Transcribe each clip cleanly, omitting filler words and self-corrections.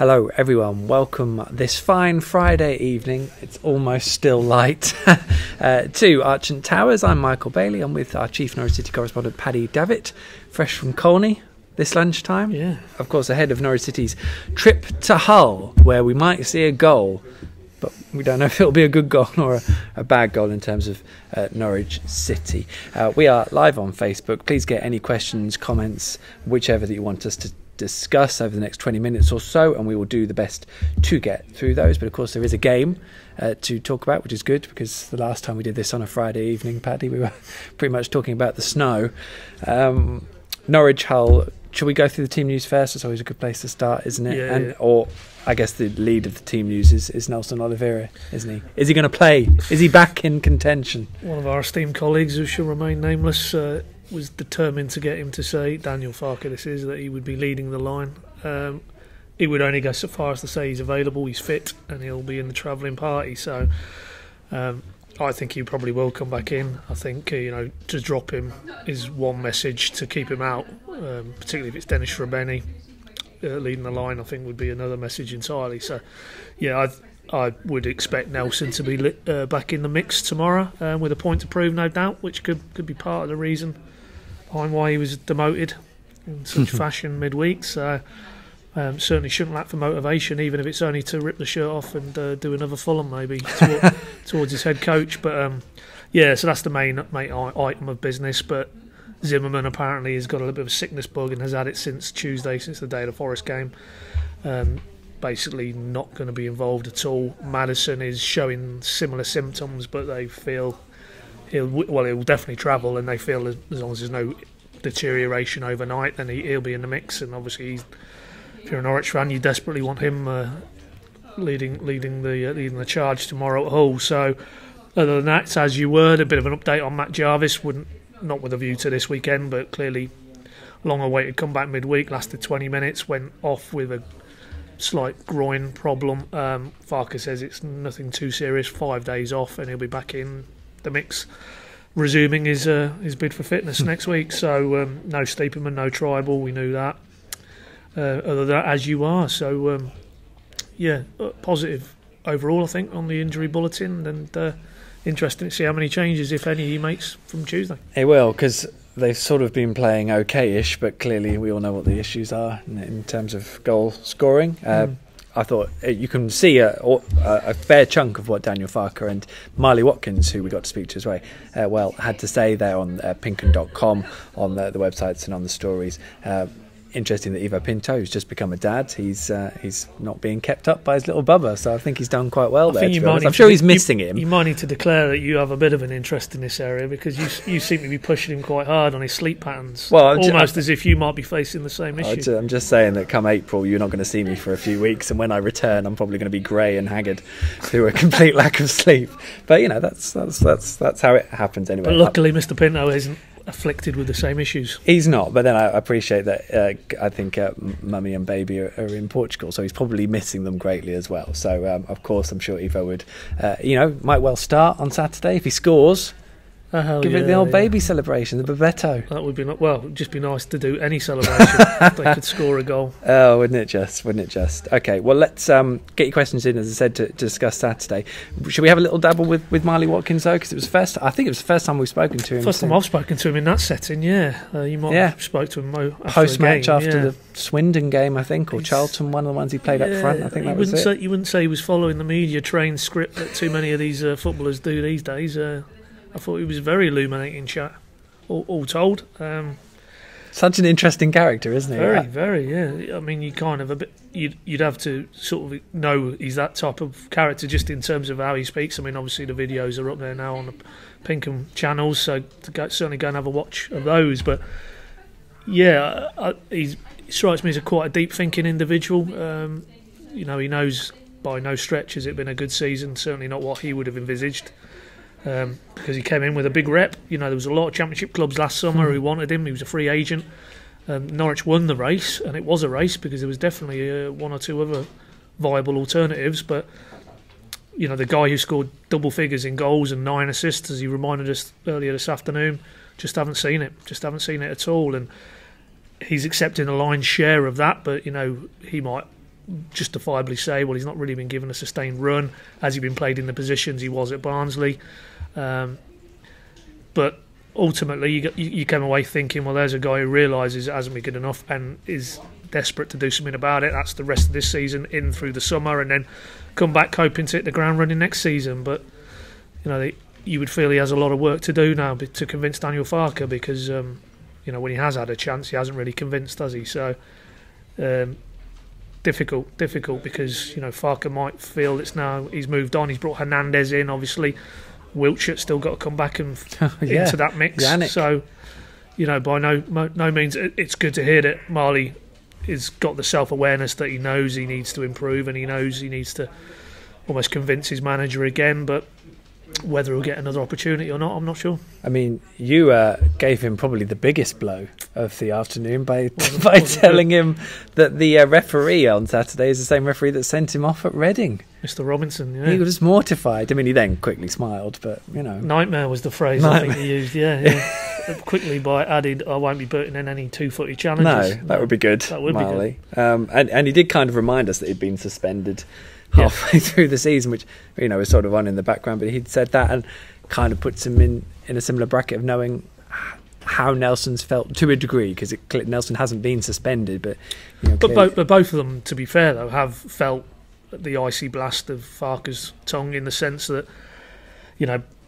Hello everyone, welcome this fine Friday evening, it's almost still light, to Archant Towers. I'm Michael Bailey, I'm with our Chief Norwich City correspondent Paddy, Davitt, fresh from Colney this lunchtime. Yeah. Of course ahead of Norwich City's trip to Hull, where we might see a goal, but we don't know if it'll be a good goal or a bad goal in terms of Norwich City. We are live on Facebook. Please get any questions, comments, whichever that you want us to discuss over the next 20 minutes or so, and we will do the best to get through those. But of course there is a game to talk about, which is good, because the last time we did this on a Friday evening, Paddy, we were pretty much talking about the snow. Norwich Hull, should we go through the team news first? It's always a good place to start, isn't it? Yeah. Or I guess the lead of the team news is Nelson Oliveira, isn't he? Is he going to play? Is he back in contention? One of our esteemed colleagues, who shall remain nameless, was determined to get him to say, Daniel Farker this is, that he would be leading the line. He would only go so far as to say he's available, he's fit, and he'll be in the travelling party. So I think he probably will come back in. I think to drop him is one message, to keep him out, particularly if it's Dennis Shrabeni leading the line, I think would be another message entirely. So yeah, I would expect Nelson to be back in the mix tomorrow, with a point to prove, no doubt, which could be part of the reason behind why he was demoted in such fashion midweek. So certainly shouldn't lack for motivation, even if it's only to rip the shirt off and do another Fulham maybe towards his head coach. But yeah, so that's the main item of business. But Zimmerman apparently has got a little bit of a sickness bug and has had it since Tuesday, since the day of the Forest game. Basically not going to be involved at all. Madison is showing similar symptoms, but they feel he'll definitely travel, and they feel as long as there's no deterioration overnight, then he'll be in the mix. And obviously, if you're a Norwich fan, you desperately want him leading the charge tomorrow at Hull. So other than that, as you were, a bit of an update on Matt Jarvis, not with a view to this weekend, but clearly long-awaited comeback midweek, lasted 20 minutes, went off with a slight groin problem. Farker says it's nothing too serious, 5 days off, and he'll be back in the mix, resuming his bid for fitness next week. So no Stiepermann, no Tribal, we knew that. Other than that, as you are. So yeah, positive overall, I think, on the injury bulletin, and interesting to see how many changes, if any, he makes from Tuesday. It will, because they've sort of been playing okay-ish, but clearly we all know what the issues are in terms of goal scoring. I thought you can see a fair chunk of what Daniel Farker and Marley Watkins, who we got to speak to as well, had to say there on PinkUn.com, on the websites and on the stories. Interesting that Ivo Pinto, who's just become a dad, he's not being kept up by his little bubba, so I think he's done quite well there. I'm sure he's missing him. You might need to declare that you have a bit of an interest in this area, because you seem to be pushing him quite hard on his sleep patterns. Well, almost as if you might be facing the same issue. I'm just saying that come April, you're not going to see me for a few weeks, and when I return, I'm probably going to be grey and haggard through a complete lack of sleep. But that's how it happens anyway. But luckily, Mr. Pinto isn't afflicted with the same issues. He's not, but then I appreciate that I think mummy and baby are in Portugal, so he's probably missing them greatly as well. So of course I'm sure Ivo would might well start on Saturday if he scores. Give it the old baby celebration, the Bebeto. That would be it'd just be nice to do any celebration if they could score a goal. Oh, wouldn't it just? Okay, well, let's get your questions in, as I said, to discuss Saturday. Should we have a little dabble with Marley Watkins, though? Because I think it was the first time we've spoken to him. First time I've spoken to him in that setting, yeah. You might have spoke to him post-match after the Swindon game, I think, or Charlton, one of the ones he played up front. I think that was it. You wouldn't say he was following the media-trained script that too many of these footballers do these days. I thought he was a very illuminating chat, all told. Such an interesting character, isn't he? Very, yeah. I mean, you kind of you'd have to sort of know he's that type of character just in terms of how he speaks. I mean, obviously the videos are up there now on the PinkUn channels, so certainly go and have a watch of those. But yeah, he strikes me as quite a deep-thinking individual. He knows by no stretch has it been a good season. Certainly not what he would have envisaged. Because he came in with a big rep. There was a lot of Championship clubs last summer who wanted him. He was a free agent. Norwich won the race, and it was a race because there was definitely one or two other viable alternatives. But the guy who scored double figures in goals and 9 assists, as he reminded us earlier this afternoon, just haven't seen it. Just haven't seen it at all. And he's accepting a lion's share of that. But he might justifiably say, well, he's not really been given a sustained run. Has he been played in the positions he was at Barnsley? But ultimately, you came away thinking, well, there's a guy who realises it hasn't been good enough and is desperate to do something about it. That's the rest of this season, in through the summer, and then come back hoping to hit the ground running next season. But you would feel he has a lot of work to do now to convince Daniel Farke, because when he has had a chance, he hasn't really convinced, has he? So difficult because Farke might feel it's now he's moved on. He's brought Hernandez in, obviously. Wiltshire's still got to come back and into that mix. Yannick. So by no means, it's good to hear that Marley has got the self-awareness that he knows he needs to improve, and he knows he needs to almost convince his manager again. But whether he'll get another opportunity or not, I'm not sure. I mean, you gave him probably the biggest blow of the afternoon by telling him that the referee on Saturday is the same referee that sent him off at Reading. Mr. Robinson, yeah. He was mortified. I mean, he then quickly smiled, but, Nightmare was the phrase I think he used, yeah. Quickly added, I won't be putting in any two-footy challenges. No, that would be good, that would Marley. Be good. And he did kind of remind us that he'd been suspended halfway through the season, which was sort of on in the background, but he'd said that and kind of puts him in a similar bracket of knowing how Nelson's felt to a degree, because Nelson hasn't been suspended, but but both of them, to be fair though, have felt the icy blast of Farke's tongue, in the sense that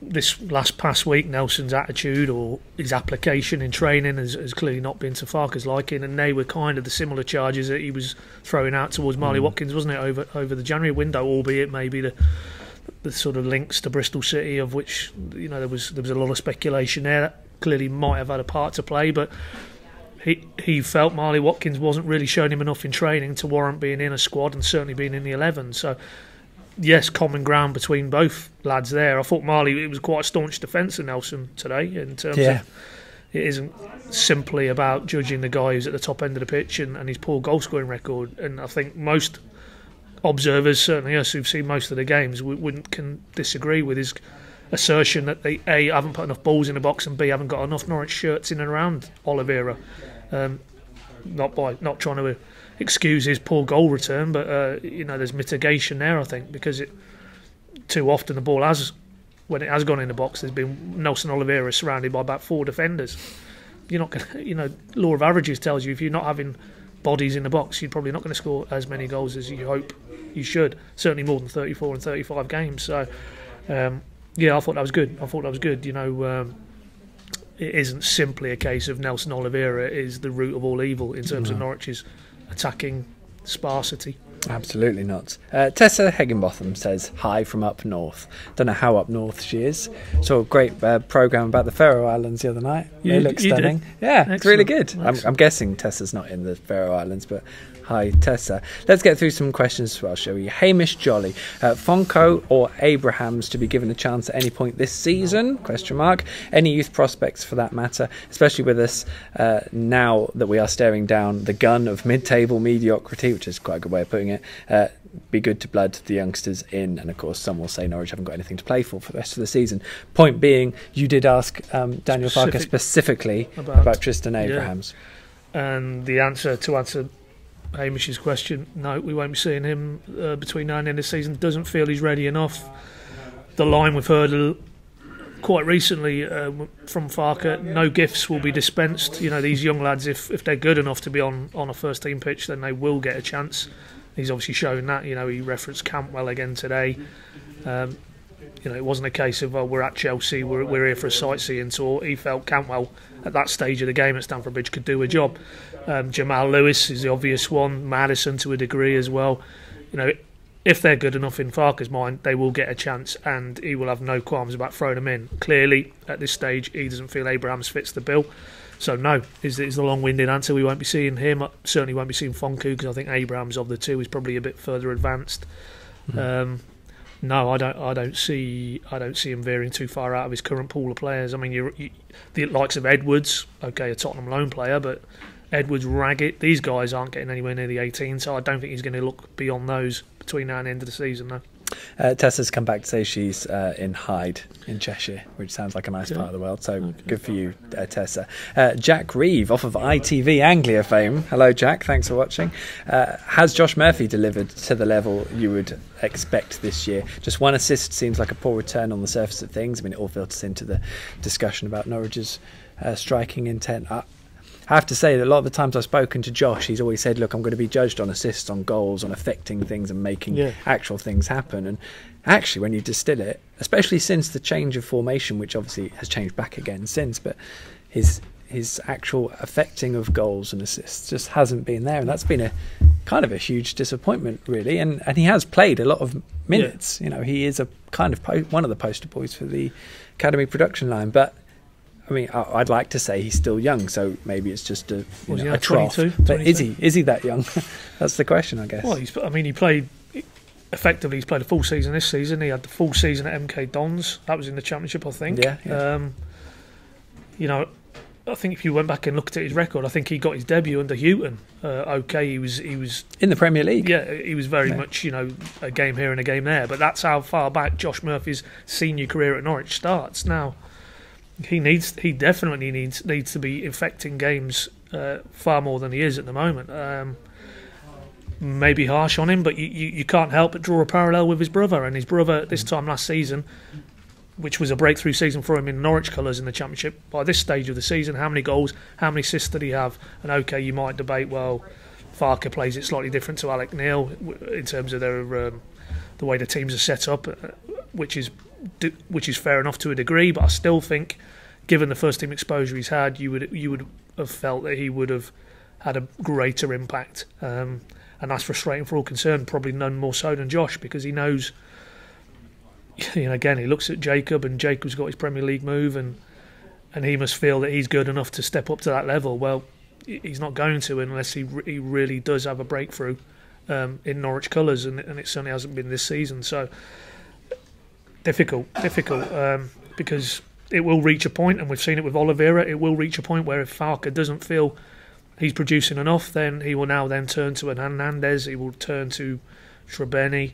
this past week Nelson's attitude or his application in training has clearly not been to Farke's liking, and they were kind of the similar charges that he was throwing out towards Marley Watkins, wasn't it, over the January window, albeit maybe the sort of links to Bristol City, of which there was a lot of speculation there that clearly might have had a part to play, but he felt Marley Watkins wasn't really showing him enough in training to warrant being in a squad, and certainly being in the 11. So yes, common ground between both lads there. I thought Marley, it was quite a staunch defence of Nelson today, in terms of it isn't simply about judging the guy who's at the top end of the pitch and his poor goal scoring record. And I think most observers, certainly us who've seen most of the games, can disagree with his assertion that they A, haven't put enough balls in the box, and B, haven't got enough Norwich shirts in and around Oliveira. Not trying to excuse his poor goal return, but there's mitigation there, I think, because too often the ball when it has gone in the box, there's been Nelson Oliveira surrounded by about 4 defenders. You're not going to, law of averages tells you if you're not having bodies in the box, you're probably not going to score as many goals as you hope you should. Certainly more than 34 and 35 games. So I thought that was good. It isn't simply a case of Nelson Oliveira is the root of all evil in terms of Norwich's attacking sparsity. Absolutely not. Tessa Higginbotham says hi from up north. Don't know how up north she is. Saw a great programme about the Faroe Islands the other night. They look stunning. Did. Yeah, Excellent. It's really good. I'm guessing Tessa's not in the Faroe Islands, but hi Tessa. Let's get through some questions as well, shall we? Hamish Jolly. Fonko or Abrahams to be given a chance at any point this season? ? Any youth prospects for that matter, especially with us now that we are staring down the gun of mid-table mediocrity, which is quite a good way of putting it. Be good to blood the youngsters in, and of course some will say Norwich haven't got anything to play for the rest of the season. Point being, you did ask Daniel Farke specifically about Tristan Abrahams. And the answer Hamish's question, no, we won't be seeing him between now and the end of the season. Doesn't feel he's ready enough. The line we've heard quite recently from Farke, no gifts will be dispensed. These young lads, if they're good enough to be on a first team pitch, then they will get a chance. He's obviously shown that. He referenced Cantwell again today. It wasn't a case of we're at Chelsea, we're here for a sightseeing tour. He felt Cantwell at that stage of the game at Stamford Bridge could do a job. Jamal Lewis is the obvious one. Madison to a degree as well. If they're good enough in Farke's mind, they will get a chance, and he will have no qualms about throwing them in. Clearly, at this stage, he doesn't feel Abrahams fits the bill. So no, is the long-winded answer. We won't be seeing him. Certainly won't be seeing Fonku, because I think Abrahams of the two is probably a bit further advanced. No, I don't see him veering too far out of his current pool of players. I mean, the likes of Edwards, okay, a Tottenham loan player, but Edwards, Raggett, these guys aren't getting anywhere near the 18, so I don't think he's going to look beyond those between now and the end of the season, though. Tessa's come back to say she's in Hyde in Cheshire, which sounds like a nice part of the world, so good for you, Tessa. Jack Reeve, off of ITV Anglia fame. Hello, Jack, thanks for watching. Has Josh Murphy delivered to the level you would expect this year? Just one assist seems like a poor return on the surface of things. I mean, it all filters into the discussion about Norwich's striking intent. I have to say that a lot of the times I've spoken to Josh, he's always said, look, I'm going to be judged on assists, on goals, on affecting things and making actual things happen. And actually, when you distill it, especially since the change of formation, which obviously has changed back again since, but his actual affecting of goals and assists just hasn't been there. And that's been a kind of a huge disappointment, really. And he has played a lot of minutes. You know, he is a kind of one of the poster boys for the academy production line. But I mean, I'd like to say he's still young, so maybe it's just a trough. 22, but is he that young? That's the question, I guess. Well, he's played a full season this season. He had the full season at MK Dons. That was in the Championship, I think. Yeah. You know, I think if you went back and looked at his record, I think he got his debut under Houghton. He was in the Premier League. Yeah, he was very much, you know, a game here and a game there. But that's how far back Josh Murphy's senior career at Norwich starts. Now, he definitely needs to be affecting games far more than he is at the moment. Maybe harsh on him, but you can't help but draw a parallel with his brother. And his brother, this time last season, which was a breakthrough season for him in Norwich colours in the Championship, by this stage of the season, how many goals, how many assists did he have? And okay, you might debate, well, Farke plays it slightly different to Alec Neil in terms of their the way the teams are set up, which is fair enough to a degree, but I still think, given the first team exposure he's had, you would have felt that he would have had a greater impact, and that's frustrating for all concerned. Probably none more so than Josh, because he knows. You know, again, he looks at Jacob, and Jacob's got his Premier League move, and he must feel that he's good enough to step up to that level. Well, he's not going to unless he really does have a breakthrough in Norwich colours, and it certainly hasn't been this season. So difficult, because it will reach a point, and we've seen it with Oliveira, it will reach a point where if Farke doesn't feel he's producing enough, then he will now turn to an Hernandez, he will turn to Shrabeni,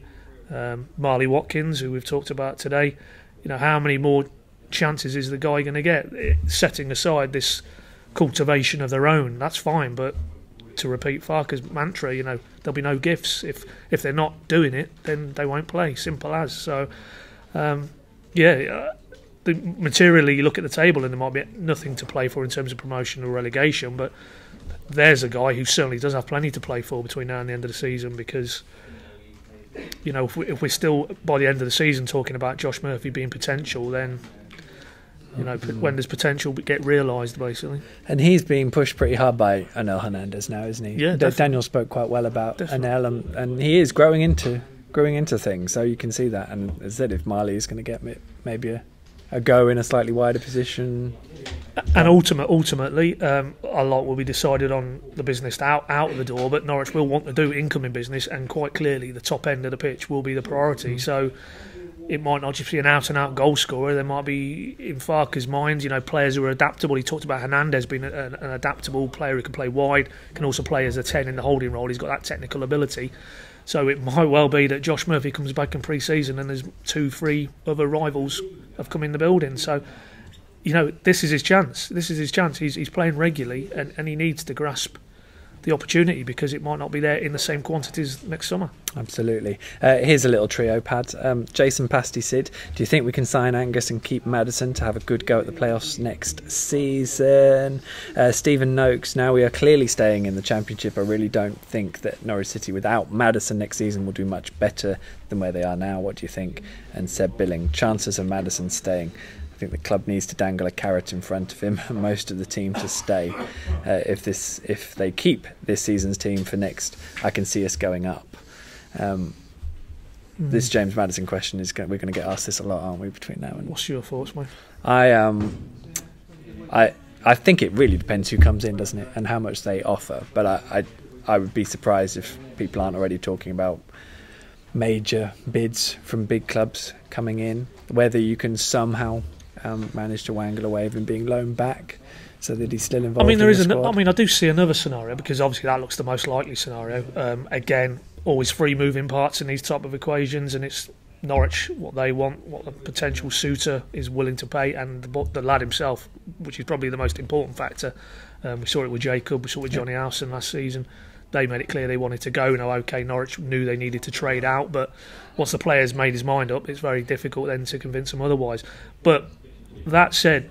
Marley, Watkins, who we've talked about today. You know, how many more chances is the guy going to get? Setting aside this cultivation of their own, that's fine, but to repeat Farke's mantra, you know, there'll be no gifts. If they're not doing it, then they won't play. Simple as. So, materially, you look at the table and there might be nothing to play for in terms of promotion or relegation, but there's a guy who certainly does have plenty to play for between now and the end of the season, because, you know, if we're still by the end of the season talking about Josh Murphy being potential, then, you know, when there's potential, get realised, basically. And he's being pushed pretty hard by Anel Hernandez now, isn't he? Yeah, Daniel spoke quite well about Anel, and he is growing into things, so you can see that. And as I said, if Marley is going to get maybe a go in a slightly wider position. And ultimately, a lot will be decided on the business out of the door, but Norwich will want to do incoming business, and quite clearly the top end of the pitch will be the priority. So it might not just be an out-and-out goal scorer. There might be, in Farke's mind, you know, players who are adaptable. He talked about Hernandez being an adaptable player who can play wide, can also play as a 10 in the holding role. He's got that technical ability. So it might well be that Josh Murphy comes back in pre-season and there's 2-3 other rivals have come in the building. So, you know, this is his chance. He's playing regularly, and he needs to grasp the opportunity, because it might not be there in the same quantities next summer. Absolutely. Here's a little trio, Pad. Jason Pasty Sid, do you think we can sign Angus and keep Madison to have a good go at the playoffs next season? Stephen Noakes, now we are clearly staying in the Championship. I really don't think that Norwich City without Madison next season will do much better than where they are now. What do you think? And Seb Billing, chances of Madison staying. I think the club needs to dangle a carrot in front of him and most of the team to stay. If they keep this season's team for next, I can see us going up. This James Madison question we're going to get asked this a lot, aren't we? Between now and what's your thoughts, mate? I think it really depends who comes in, doesn't it, and how much they offer. But I would be surprised if people aren't already talking about major bids from big clubs coming in. Whether you can somehow managed to wangle away of him being loaned back so that he's still involved. I do see another scenario, because obviously that looks the most likely scenario. Again, always free moving parts in these type of equations, and it's Norwich what they want, what the potential suitor is willing to pay, and the lad himself, which is probably the most important factor. We saw it with Jacob, we saw it with Johnny Howson last season. They made it clear they wanted to go. Now, okay, Norwich knew they needed to trade out, but once the player's made his mind up, it's very difficult then to convince him otherwise. But that said,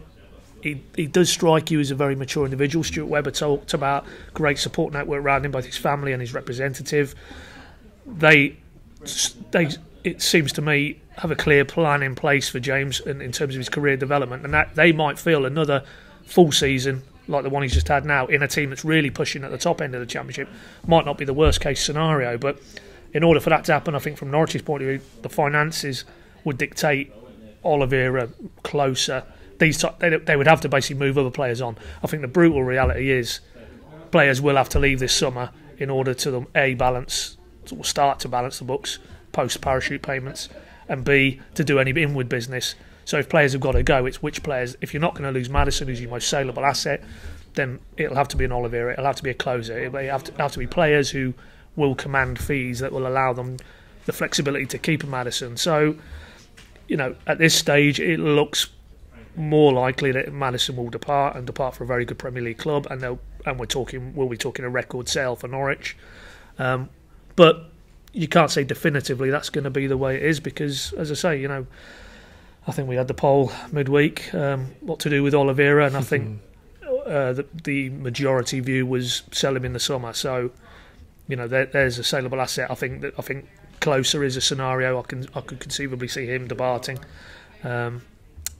he does strike you as a very mature individual. Stuart Webber talked about great support network around him, both his family and his representative. They it seems to me, have a clear plan in place for James in terms of his career development, and that they might feel another full season like the one he's just had now in a team that's really pushing at the top end of the Championship might not be the worst case scenario. But in order for that to happen, I think from Norwich's point of view, the finances would dictate Oliveira closer. They would have to basically move other players on. I think the brutal reality is players will have to leave this summer in order to start to balance the books post parachute payments, and B, to do any inward business. So if players have got to go, it's which players. If you're not going to lose Madison, who's your most saleable asset, then it'll have to be an Oliveira, it'll have to be a closer, it'll have to be players who will command fees that will allow them the flexibility to keep a Madison. So, at this stage, it looks more likely that Madison will depart for a very good Premier League club, and we'll be talking a record sale for Norwich. But you can't say definitively that's going to be the way it is, because, as I say, I think we had the poll midweek, what to do with Oliveira, and I think the majority view was sell him in the summer. So, there's a saleable asset. I think closer is a scenario I could conceivably see him departing, and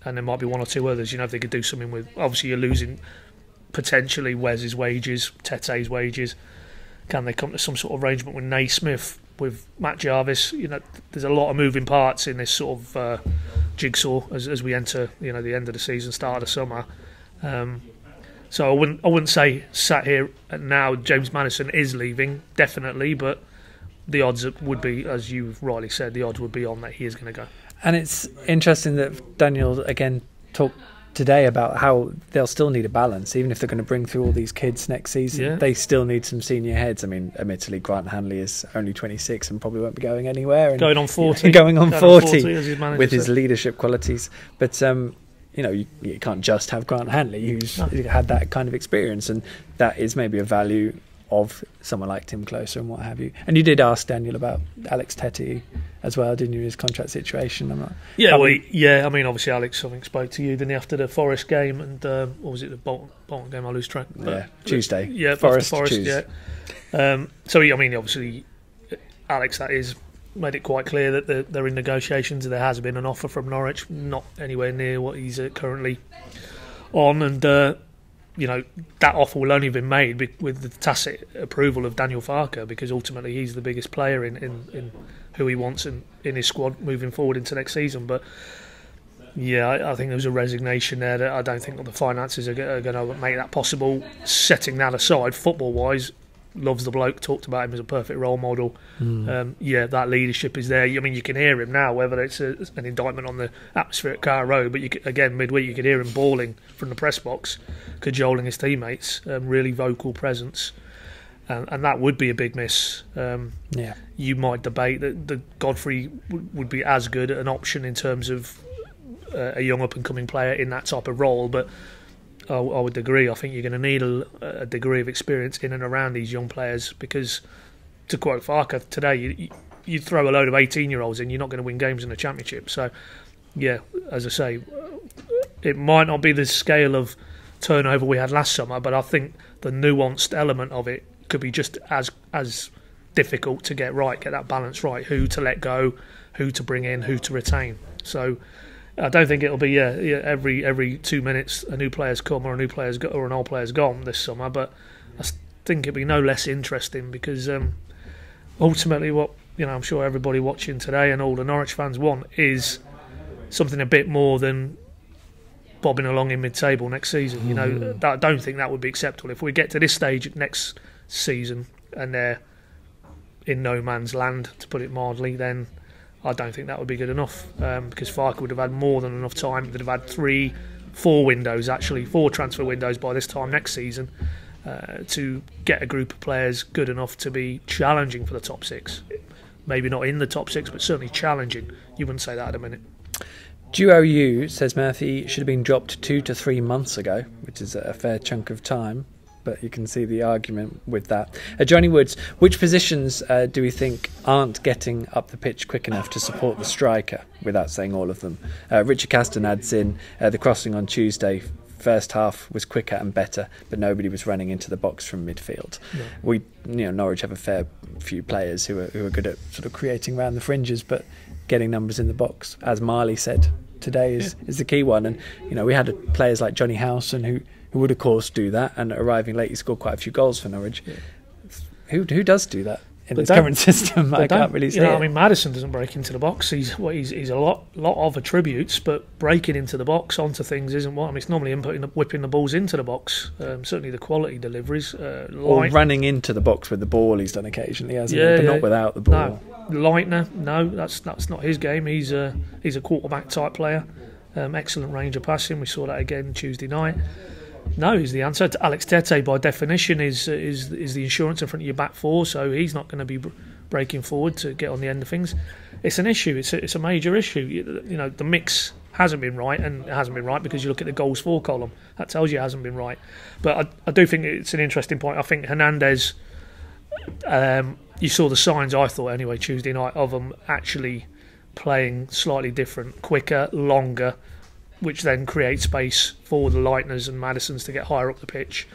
there might be one or two others. If they could do something with, obviously you're losing potentially Wes's wages, Tete's wages. Can they come to some sort of arrangement with Naismith, with Matt Jarvis? There's a lot of moving parts in this sort of jigsaw as we enter, the end of the season, start of the summer. So I wouldn't say sat here now James Madison is leaving, definitely, but the odds would be, as you've rightly said, the odds would be on that he is going to go. And it's interesting that Daniel again talked today about how they'll still need a balance, even if they're going to bring through all these kids next season. Yeah. They still need some senior heads. I mean, admittedly, Grant Hanley is only 26 and probably won't be going anywhere. And, going on 40. Going on 40 as his manager with his said. leadership qualities. But you can't just have Grant Hanley who's had that kind of experience, and that is maybe a value of someone like Tim Closer and what have you. And you did ask Daniel about Alex Tete as well, didn't you, his contract situation? I mean, obviously Alex, I think, spoke to you, didn't he, after the Forest game, and what was it, the Bolton game? I lose track. Tuesday. Yeah, Forest Tuesday. Yeah. Obviously Alex, that is, made it quite clear that they're in negotiations. There has been an offer from Norwich, not anywhere near what he's currently on, and that offer will only have been made with the tacit approval of Daniel Farke, because ultimately he's the biggest player in who he wants in his squad moving forward into next season. But I think there was a resignation there that I don't think the finances are going to make that possible. Setting that aside, football-wise, loves the bloke, talked about him as a perfect role model. That leadership is there. I mean, you can hear him now, whether it's an indictment on the atmosphere at Carr Road, but again, midweek, you could hear him bawling from the press box, cajoling his teammates, really vocal presence. And that would be a big miss. You might debate that the Godfrey would be as good an option in terms of a young up-and-coming player in that type of role, but I would agree. I think you're going to need a degree of experience in and around these young players, because, to quote Farke today, you throw a load of 18-year-olds in, you're not going to win games in the Championship. So, as I say, it might not be the scale of turnover we had last summer, but I think the nuanced element of it could be just as difficult to get that balance right, who to let go, who to bring in, who to retain. So I don't think it'll be every 2 minutes a new player's come or an old player's gone this summer, but I think it'll be no less interesting, because ultimately what I'm sure everybody watching today and all the Norwich fans want is something a bit more than bobbing along in mid-table next season. I don't think that would be acceptable. If we get to this stage next season and they're in no man's land, to put it mildly, then I don't think that would be good enough, because Farke would have had more than enough time. They'd have had 4 transfer windows by this time next season to get a group of players good enough to be challenging for the top 6. maybe not in the top 6, but certainly challenging. You wouldn't say that at a minute. Duo U says Murphy should have been dropped 2 to 3 months ago, which is a fair chunk of time, but you can see the argument with that. Johnny Woods, which positions do we think aren't getting up the pitch quick enough to support the striker, without saying all of them? Richard Caston adds in, the crossing on Tuesday, first half was quicker and better, but nobody was running into the box from midfield. No. Norwich have a fair few players who are good at sort of creating around the fringes, but getting numbers in the box, as Marley said today, is the key one. And we had players like Johnny Howson who would of course do that, and arriving late he scored quite a few goals for Norwich. Who does do that in this current system? I can't really see it. I mean, Madison doesn't break into the box. He's a lot of attributes, but breaking into the box onto things isn't what. I mean, it's normally whipping the balls into the box. Certainly the quality deliveries. Or running into the box with the ball he's done occasionally, hasn't he? But not without the ball. No, Leitner, no, that's not his game. He's a quarterback type player. Excellent range of passing. We saw that again Tuesday night. No is the answer. Alex Tete, by definition, is the insurance in front of your back four, so he's not going to be breaking forward to get on the end of things. It's an issue. It's a major issue. The mix hasn't been right, and it hasn't been right because you look at the goals for column. That tells you it hasn't been right. But I do think it's an interesting point. I think Hernandez, you saw the signs, I thought anyway, Tuesday night, of him actually playing slightly different, quicker, longer, which then creates space for the Leitners and Madisons to get higher up the pitch.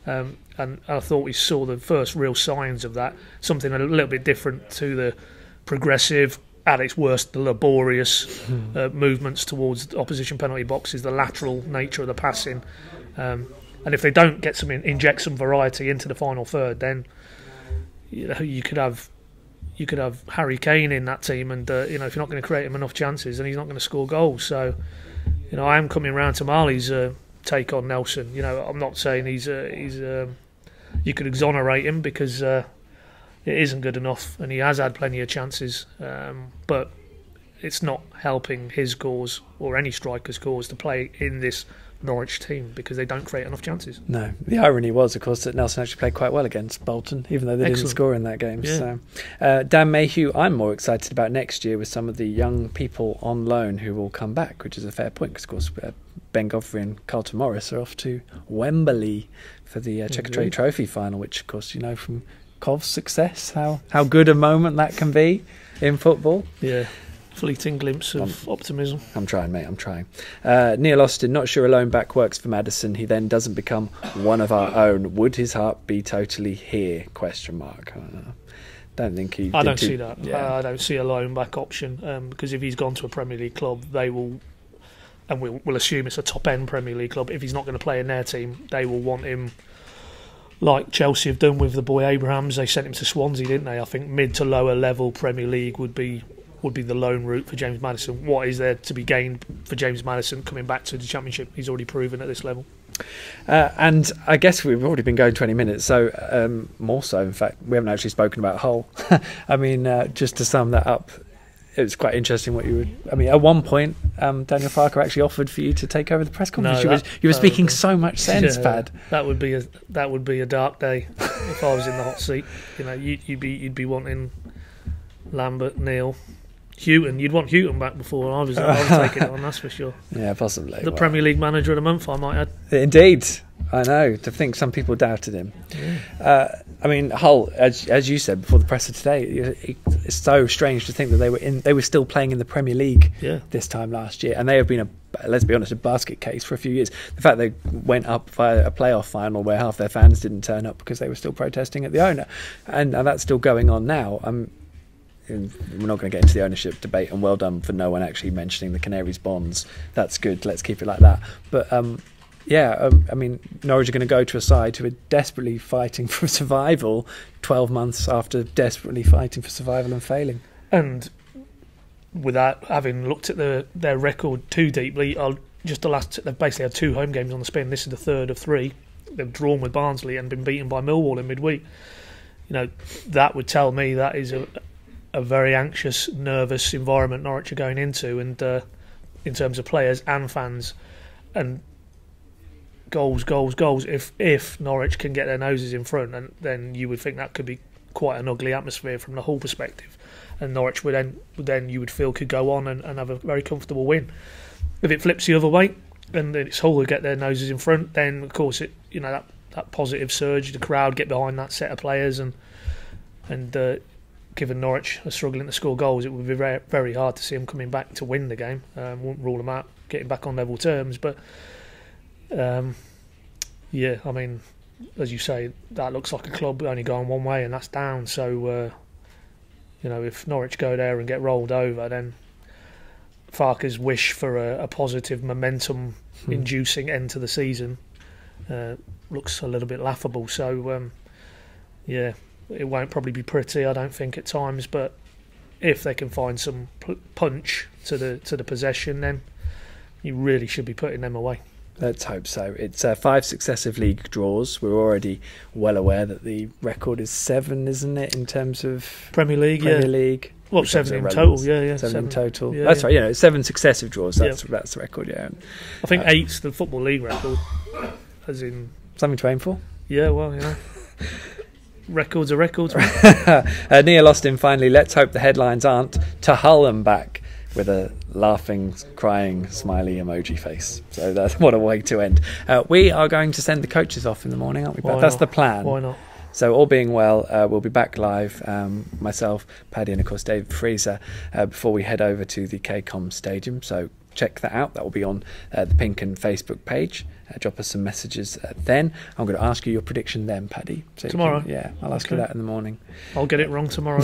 And I thought we saw the first real signs of that, something a little bit different to the progressive, at its worst, the laborious movements towards the opposition penalty boxes, the lateral nature of the passing. And if they don't get inject some variety into the final third, then you could have Harry Kane in that team, and if you're not going to create him enough chances, then he's not going to score goals. So I am coming round to Marley's take on Nelson. I'm not saying he's you could exonerate him because it isn't good enough, and he has had plenty of chances, but it's not helping his cause or any striker's cause to play in this Norwich team because they don't create enough chances. No, the irony was, of course, that Nelson actually played quite well against Bolton, even though they didn't score in that game. Yeah. So, Dan Mayhew, I'm more excited about next year with some of the young people on loan who will come back, which is a fair point because, of course, Ben Godfrey and Carlton Morris are off to Wembley for the Checkatrade Trophy final, which, of course, from Cov's success, how good a moment that can be in football. Yeah. Fleeting glimpse of optimism. I'm trying, mate. I'm trying. Neil Austin, not sure a loan back works for Madison. He then doesn't become one of our own. Would his heart be totally here? Question mark. Don't think he. I don't see that. Yeah. I don't see a loan back option because if he's gone to a Premier League club, they will, and we'll assume it's a top end Premier League club. If he's not going to play in their team, they will want him. Like Chelsea have done with the boy Abrahams, they sent him to Swansea, didn't they? I think mid to lower level Premier League would be the loan route for James Madison. What is there to be gained for James Madison coming back to the Championship? He's already proven at this level. And I guess we've already been going 20 minutes, so more so, in fact, we haven't actually spoken about Hull. I mean, just to sum that up, it was quite interesting what you would... I mean, at one point, Daniel Farker actually offered for you to take over the press conference. No, you were speaking so much sense, Pad. That would be a dark day if I was in the hot seat. You'd be wanting Lambert, Neil, Houghton. You'd want Houghton back before I was taking it on, that's for sure. Yeah, possibly. The Premier League manager of the month, I might add. Indeed. I know, to think some people doubted him. Yeah. I mean, Hull, as you said before the presser today, it's so strange to think that they were still playing in the Premier League this time last year, and they have been let's be honest, a basket case for a few years. The fact they went up via a playoff final where half their fans didn't turn up because they were still protesting at the owner, and that's still going on now. We're not going to get into the ownership debate, and well done for no one actually mentioning the Canaries bonds. That's good. Let's keep it like that. But I mean, Norwich are going to go to a side who are desperately fighting for survival 12 months after desperately fighting for survival and failing. And without having looked at their record too deeply, they've basically had 2 home games on the spin. This is the third of 3. They've drawn with Barnsley and been beaten by Millwall in midweek. That would tell me that is a very anxious, nervous environment Norwich are going into, and in terms of players and fans, and goals. If Norwich can get their noses in front, and then you would think that could be quite an ugly atmosphere from the Hull perspective, and Norwich would then you would feel could go on and have a very comfortable win. If it flips the other way and it's Hull who get their noses in front, then of course that positive surge, the crowd get behind that set of players, and given Norwich are struggling to score goals, it would be very, very hard to see them coming back to win the game. Won't rule them out getting back on level terms, but yeah, I mean, as you say, that looks like a club only going one way, and that's down. So if Norwich go there and get rolled over, then Farke's wish for a positive momentum-inducing end to the season looks a little bit laughable. So yeah, it won't probably be pretty, I don't think, at times, but if they can find some punch to the possession, then you really should be putting them away. Let's hope so. It's 5 successive league draws. We're already well aware that the record is 7, isn't it, in terms of Premier League? Well, 7 in total. Yeah. 7 in total. Yeah, that's right. It's 7 successive draws. That's the record. Yeah. I think 8's the Football League record, as in something to aim for. Yeah. Well, records are records. Nia lost him finally. Let's hope the headlines aren't to Hull and back with a laughing, crying, smiley emoji face. So that's what a way to end. We are going to send the coaches off in the morning, aren't we? But that's the plan. Why not? So all being well, we'll be back live, myself, Paddy, and of course David Freezer, before we head over to the KCOM Stadium. So check that out. That will be on the PinkUn Facebook page. Drop us some messages then. I'm going to ask you your prediction then, Paddy. So tomorrow? I'll ask you that in the morning. I'll get it wrong tomorrow.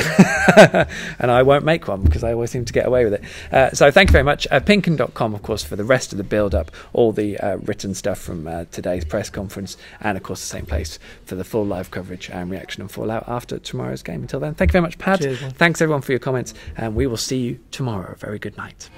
And I won't make one because I always seem to get away with it. So thank you very much. PinkUn.com, of course, for the rest of the build-up, all the written stuff from today's press conference, and of course the same place for the full live coverage and reaction and fallout after tomorrow's game. Until then, thank you very much, Pad. Cheers, man. Thanks everyone for your comments, and we will see you tomorrow. Very good night.